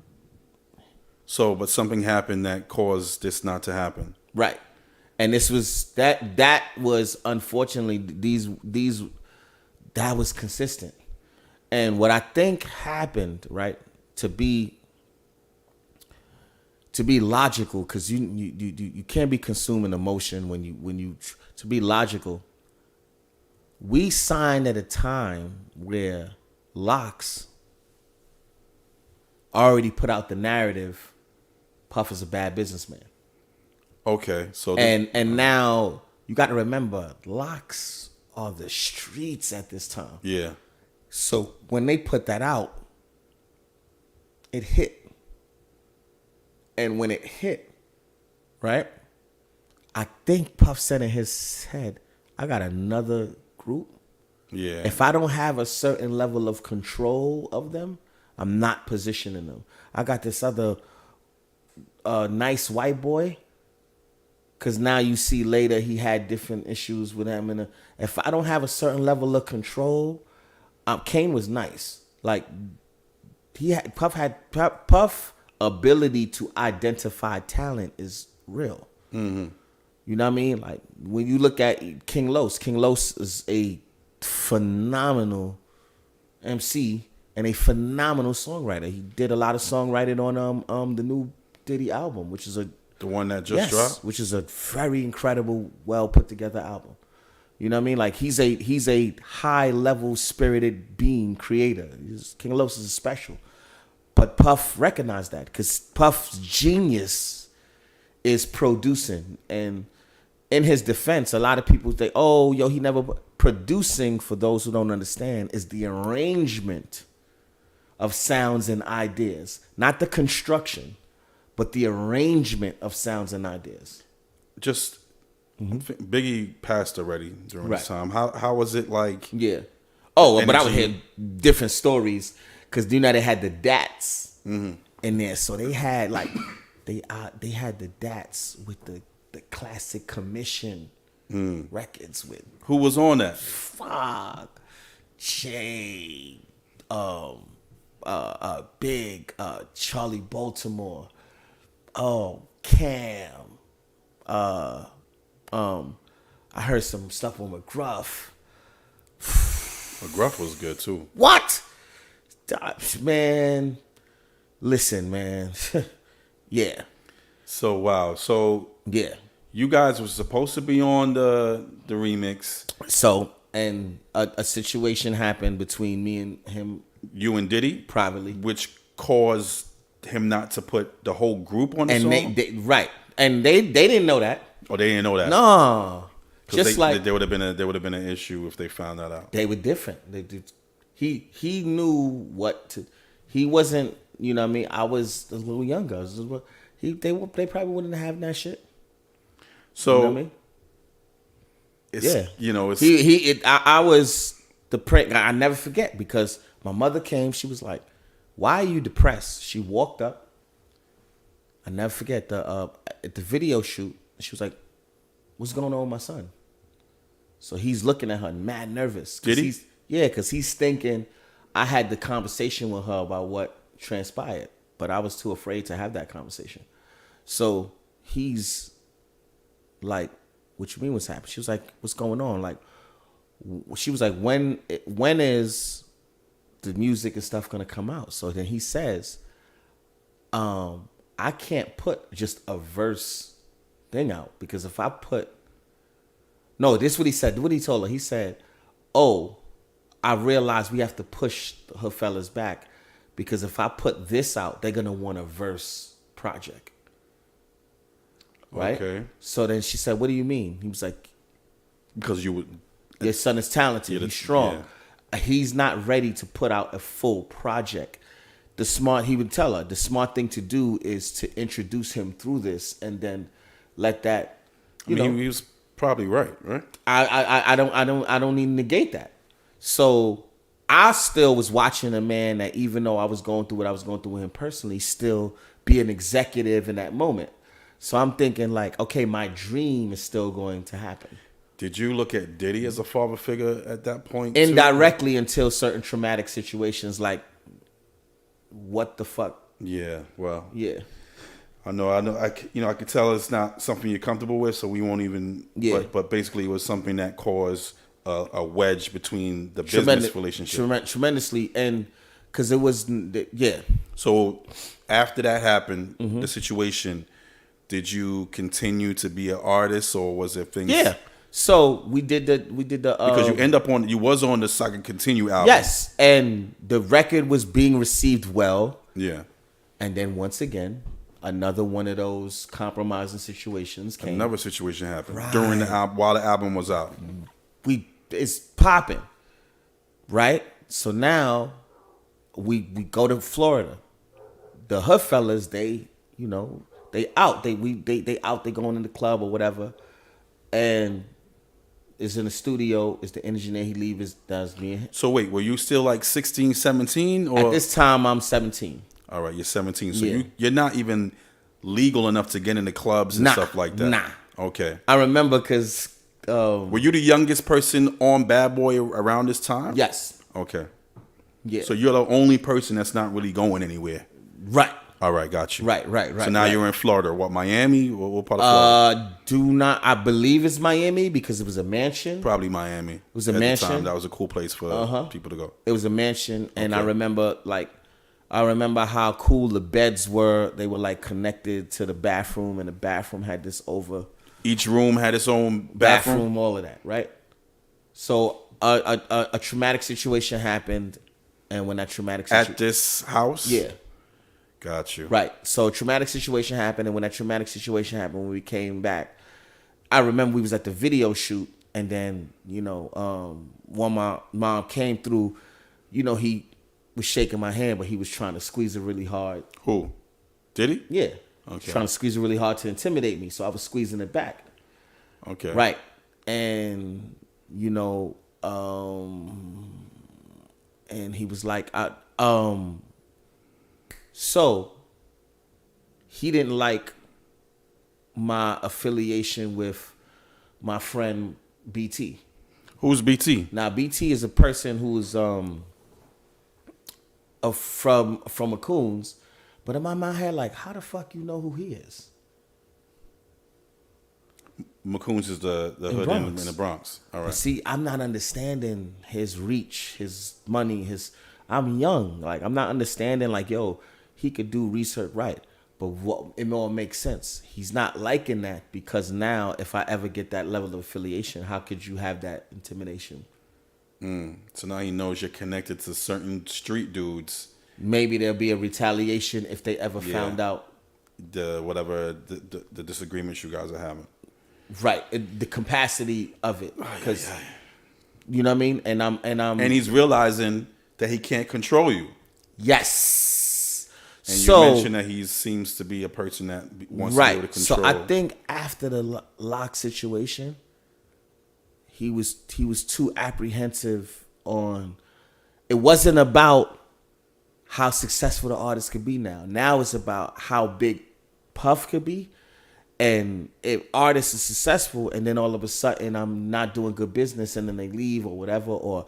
but something happened that caused this not to happen. right. And this was that was unfortunately that was consistent. And what I think happened, right, to be logical, because you can't be consuming emotion when you to be logical. We signed at a time where Locks already put out the narrative, Puff is a bad businessman. Okay, so And now you got to remember, Locks are the streets at this time. yeah, So when they put that out, it hit. And when it hit, right, I think Puff said in his head, I got another group. yeah. If I don't have a certain level of control of them, I'm not positioning them. I got this other nice white boy. Because now you see later he had different issues with him. And if I don't have a certain level of control, Kane was nice. Like, Puff ability to identify talent is real. Mm-hmm. You know what I mean? Like, when you look at King Los is a phenomenal MC and a phenomenal songwriter. He did a lot of songwriting on the new Diddy album, which is The one that just dropped? which is a very incredible, well put together album. You know what I mean? Like, he's a high level spirited being creator. King Los is special. But Puff recognized that because Puff's genius is producing. And in his defense, a lot of people say, oh, yo, he never... Producing, for those who don't understand, is the arrangement of sounds and ideas. Not the construction, but the arrangement of sounds and ideas. Just Biggie passed already during Right. this time. How was it like? Yeah. Oh, but I would energy? hear different stories because you know they had the Dats in there, so they had like they had the Dats with the classic commission records with Who was on that? Fog, Jay, Big, Charlie Baltimore, Cam, I heard some stuff on McGruff. McGruff was good too. What? Man, listen, man. Yeah. So wow. So Yeah. you guys were supposed to be on the remix. So, and a situation happened between me and him You and Diddy, privately. which caused him not to put the whole group on the And song. right. And they didn't know that. Oh, they didn't know that. No. 'Cause Just like there would have been an issue if they found that out. they were different. He knew what to. He wasn't. You know what I mean? I was a little younger. They probably wouldn't have that shit. So You know what I mean? it's Yeah. it's I was the prank. I never forget because my mother came. She was like, "Why are you depressed?" She walked up. I never forget at the video shoot. She was like, "What's going on with my son?" So he's looking at her, mad nervous. Did he? Because he's thinking I had the conversation with her about what transpired, but I was too afraid to have that conversation. So he's like, "What you mean? What's happening?" She was like, "What's going on?" Like, she was like, "When is the music and stuff gonna come out. So then he says, I can't put just a verse thing out because if I put no, this is what he said. What he told her. He said, "Oh, I realized we have to push her fellas back because if I put this out, they're gonna want a verse project." Right? Okay. So then she said, "What do you mean?" He was like, Because you would. "Your son is talented. He's strong. He's not ready to put out a full project." He would tell her, the smart thing to do is to introduce him through this and then let that, you know. He was probably right? I don't need to negate that. So I still was watching a man that, even though I was going through what I was going through with him personally, still be an executive in that moment. So I'm thinking like, okay, my dream is still going to happen. Did you look at Diddy as a father figure at that point? Indirectly, until certain traumatic situations, like, what the fuck? Yeah, well, yeah, I know. I could tell it's not something you're comfortable with, so we won't even. Yeah. But basically, it was something that caused a wedge between the business relationship. Tremendously, and because it was, yeah. So after that happened, the situation, did you continue to be an artist, or was it things? Yeah. So we did the because you was on the So I Can Continue album. Yes, and the record was being received well. Yeah. And then once again, another one of those compromising situations came. Another situation happened during the album while the album was out. It's popping, right? So now we go to Florida. The Hoodfellas, they out. They out. They going in the club or whatever, and is in the studio. Is the engineer. He leaves. Does me. So wait, were you still like 16, 17? Or? At this time, I'm 17. All right, you're 17. So Yeah. you're not even legal enough to get into clubs and stuff like that. Nah. Okay. I remember because. Were you the youngest person on Bad Boy around this time? Yes. Okay. Yeah. So you're the only person that's not really going anywhere. Right. All right, got you. Right. So now you're in Florida. What, Miami? What part of Florida? I believe it's Miami because it was a mansion. Probably Miami. It was a mansion. The time, that was a cool place for people to go. It was a mansion, and I remember how cool the beds were. They were like connected to the bathroom, and the bathroom had this over. Each room had its own bathroom. All of that, right? So a traumatic situation happened, and when that traumatic situation at this house, yeah. Got you. Right. So a traumatic situation happened, and when that traumatic situation happened, when we came back, I remember we was at the video shoot, and then, when my mom came through, he was shaking my hand, but he was trying to squeeze it really hard. Who? Did he? Yeah. Okay. Trying to squeeze it really hard to intimidate me, so I was squeezing it back. Okay. Right. And, and he was like, so he didn't like my affiliation with my friend BT. Who's BT? Now BT is a person who's from a Coons, but in my mind I had like, how the fuck you know who he is? McCoon's is the hood in the Bronx. All right. But see, I'm not understanding his reach, his money, I'm young. Like, I'm not understanding, like, yo, he could do research right. But it all makes sense. He's not liking that because now if I ever get that level of affiliation, how could you have that intimidation? So now he knows you're connected to certain street dudes. Maybe there'll be a retaliation if they ever found out. The disagreements you guys are having. Right. The capacity of it. Because, you know what I mean? And he's realizing that he can't control you. Yes. And you mentioned that he seems to be a person that wants to be able to control. So I think after the lock situation, he was too apprehensive on. It wasn't about how successful the artist could be now. Now it's about how big Puff could be. And if artists are successful and then all of a sudden I'm not doing good business and then they leave or whatever, or,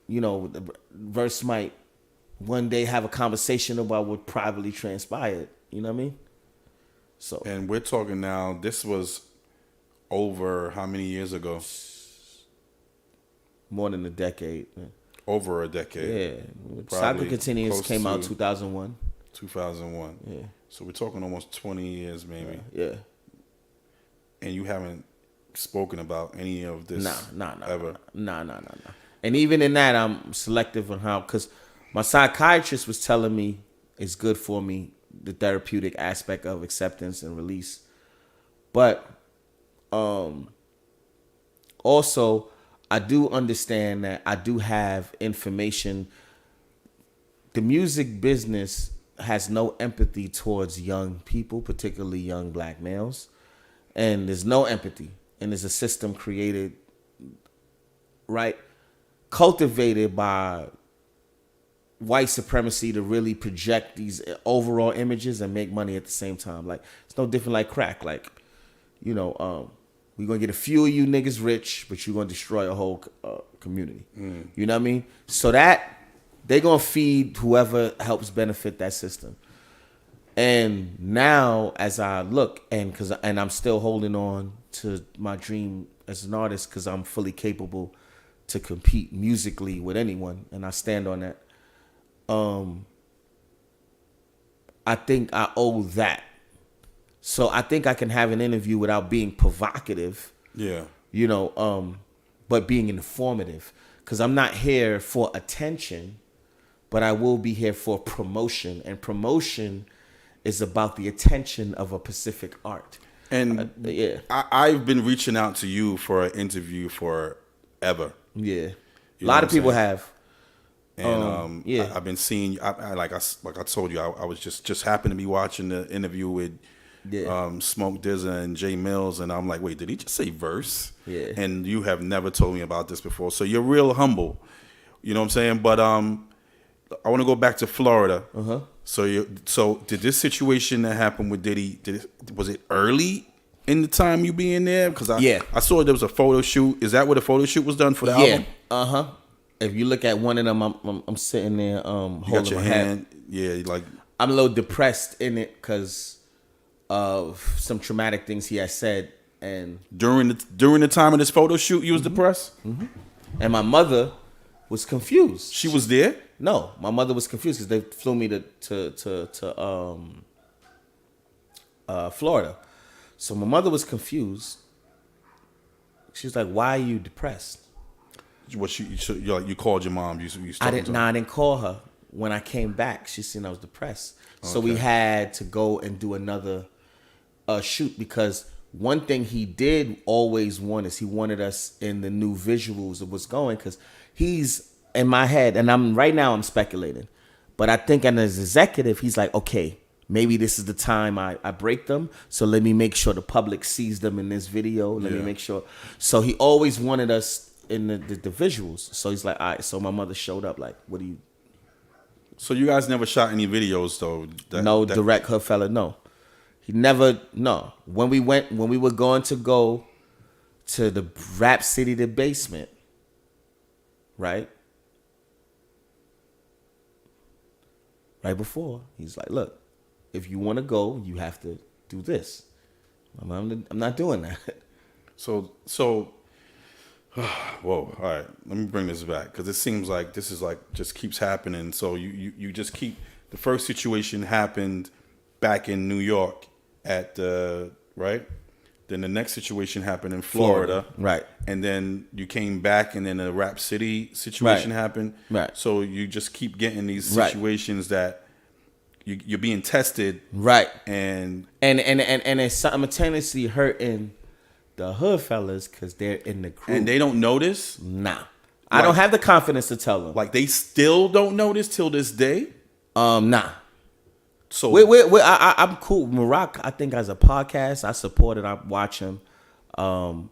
the verse might one day have a conversation about what privately transpired. You know what I mean? So. And we're talking now, this was over how many years ago? More than a decade. Man. over a decade. Yeah. Probably Soccer Continues close came out to 2001. 2001. Yeah. So we're talking almost 20 years, maybe. Yeah. And you haven't spoken about any of this ever. Nah. And even in that, I'm selective on how, because my psychiatrist was telling me it's good for me, the therapeutic aspect of acceptance and release. But also, I do understand that I do have information. The music business has no empathy towards young people, particularly young black males. And there's no empathy. And there's a system created, right, cultivated by white supremacy to really project these overall images and make money at the same time. Like, it's no different like crack. Like, we're going to get a few of you niggas rich, but you're going to destroy a whole community. You know what I mean? So that, they're going to feed whoever helps benefit that system. And now, as I look, and I'm still holding on to my dream as an artist, because I'm fully capable to compete musically with anyone, and I stand on that. I think I owe that. So I think I can have an interview without being provocative. Yeah. But being informative, because I'm not here for attention, but I will be here for promotion, and promotion is about the attention of a specific art. And I've been reaching out to you for an interview forever. Yeah, a lot of people have. And I've been seeing. Like I told you, I was just happened to be watching the interview with Smoke DZA and Jay Mills, and I'm like, wait, did he just say verse? Yeah. And you have never told me about this before, so you're real humble. You know what I'm saying? But I want to go back to Florida. So did this situation that happened with Diddy, was it early in the time you being there? Because I saw there was a photo shoot. Is that where the photo shoot was done for the album? If you look at one of them, I'm sitting there holding got your my hand. head. Yeah, like I'm a little depressed in it because of some traumatic things he has said. And during the time of this photo shoot, you was depressed. And my mother was confused. She was there? No, my mother was confused because they flew me to Florida. So my mother was confused. She was like, "Why are you depressed?" What you called your mom? I didn't call her. When I came back, she seen I was depressed. So we had to go and do another shoot, because one thing he did always want is he wanted us in the new visuals of what's going, because he's in my head, and I'm speculating, but I think as executive, he's like, okay, maybe this is the time I break them. So let me make sure the public sees them in this video. Let me make sure. So he always wanted us in the visuals. So he's like, all right. So my mother showed up like, what do you? So you guys never shot any videos though? Direct Hoodfellas, no. He never, no. When we were going to go to the Rap City, the basement, right? Right before, he's like, look, if you want to go, you have to do this. I'm not doing that. So, whoa, all right. Let me bring this back, because it seems like this is like just keeps happening. So you just keep, the first situation happened back in New York at right? Then the next situation happened in Florida. Right. And then you came back, and then the Rap City situation happened. Right. So you just keep getting these situations that you're being tested. Right. And it's simultaneously hurting the Hoodfellas because they're in the group. And they don't notice? Nah. I don't have the confidence to tell them. Like, they still don't notice till this day? Nah. So I'm cool. Maroc, I think, as a podcast, I support it. I watch him. I'm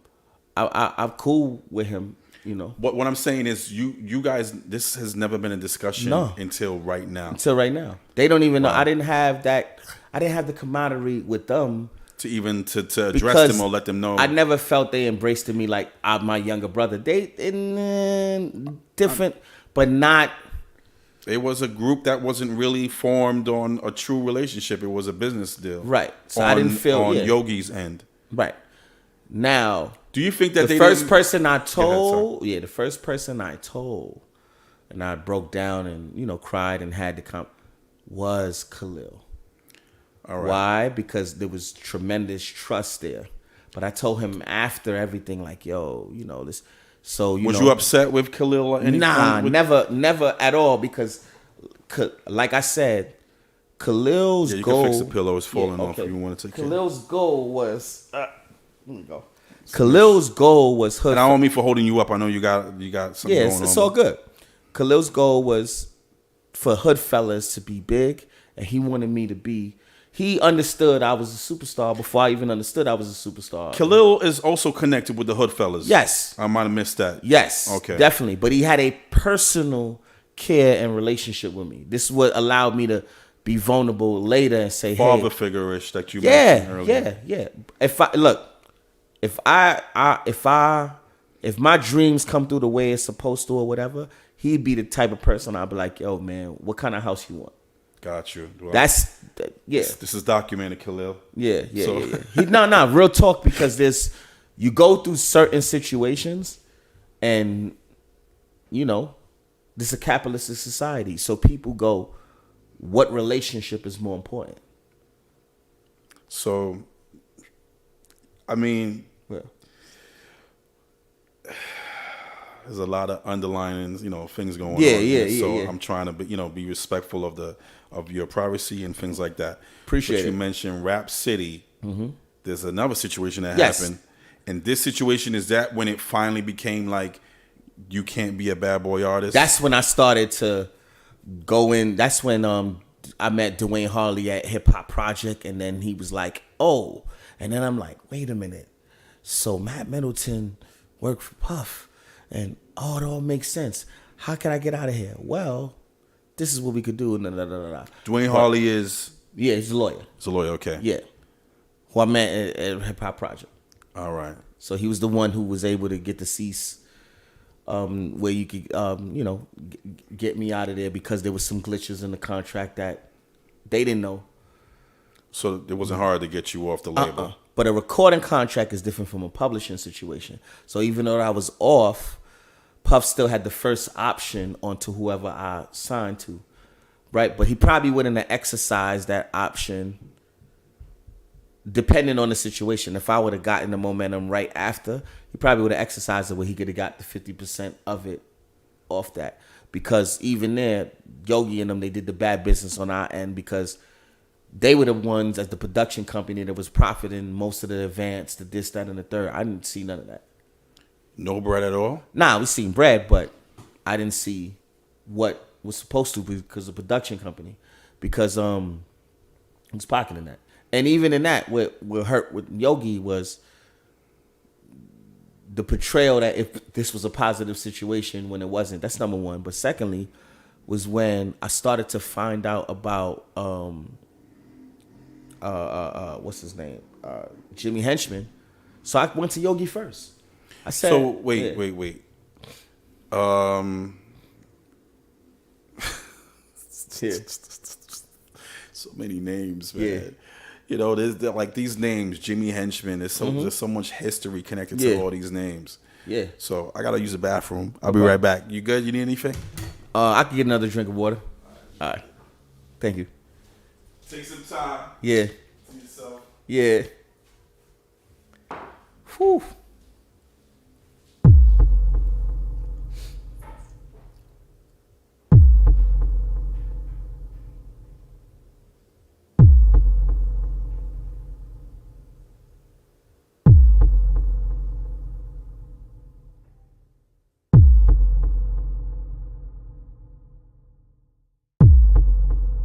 cool with him. You know. What I'm saying is, you guys, this has never been a discussion until right now. Until right now, they don't even know. I didn't have that. I didn't have the camaraderie with them to even to address them or let them know. I never felt they embraced me like I'm my younger brother. They different, but not. It was a group that wasn't really formed on a true relationship. It was a business deal. Right. So I didn't feel on Yogi's end. Right. Now, do you think that the first person I told, and and I broke down and, you know, cried and had to was Khalil. All right. Why? Because there was tremendous trust there. But I told him after everything, like, yo, you know, this. So, was you upset with Khalil at any point? Never at all. Because, like I said, Khalil's you goal. Can fix the pillow. It's falling off. If you want to take Khalil's goal was. Let me go. Khalil's goal was Hoodfellas. And I don't mean for holding you up. I know you got something going on. It's all good. Khalil's goal was for Hoodfellas to be big, and he wanted me to be. He understood I was a superstar before I even understood I was a superstar. Khalil is also connected with the Hoodfellas. Yes. I might have missed that. Yes. Okay. Definitely. But he had a personal care and relationship with me. This is what allowed me to be vulnerable later and say, father figure-ish that you mentioned earlier. Yeah. If my dreams come through the way it's supposed to or whatever, he'd be the type of person I'd be like, yo, man, what kind of house you want? Got you. Well, This is documented, Khalil. Yeah. No, real talk, because you go through certain situations, and you know, this is a capitalistic society, so people go, what relationship is more important? So, I mean, there's a lot of underlying, things going on. So I'm trying to, be respectful of your privacy and things like that. Appreciate it. You mentioned Rap City. Mm-hmm. There's another situation that happened, and this situation is that when it finally became like you can't be a bad boy artist. That's when I started to go in. That's when I met Dwayne Harley at Hip Hop Project, and then he was like, "Oh," and then I'm like, "Wait a minute." So Matt Middleton worked for Puff, and it all makes sense. How can I get out of here? Well, this is what we could do. Dwayne Harley is... Yeah, he's a lawyer. He's a lawyer, okay. Yeah. Who I met at Hip Hop Project. All right. So he was the one who was able to get the cease where you could, get me out of there, because there was some glitches in the contract that they didn't know. So it wasn't hard to get you off the label. But a recording contract is different from a publishing situation. So even though I was off, Puff still had the first option onto whoever I signed to, right? But he probably wouldn't have exercised that option depending on the situation. If I would have gotten the momentum right after, he probably would have exercised it where he could have got the 50% of it off that. Because even there, Yogi and them, they did the bad business on our end, because they were the ones as the production company that was profiting most of the advance, the this, that, and the third. I didn't see none of that. No bread at all? Nah, we seen bread, but I didn't see what was supposed to be because of the production company. Because he was pocketing that. And even in that, what hurt with Yogi was the portrayal that if this was a positive situation when it wasn't. That's number one. But secondly, was when I started to find out about what's his name? Jimmy Henchman. So I went to Yogi first. I said, so wait. So many names, man. Yeah. There's like these names, Jimmy Henchman. There's so much history connected to all these names. Yeah. So I gotta use the bathroom. I'll be right back. You good? You need anything? I can get another drink of water. All right. Thank you. Take some time. Yeah. For yourself. Yeah. Whew.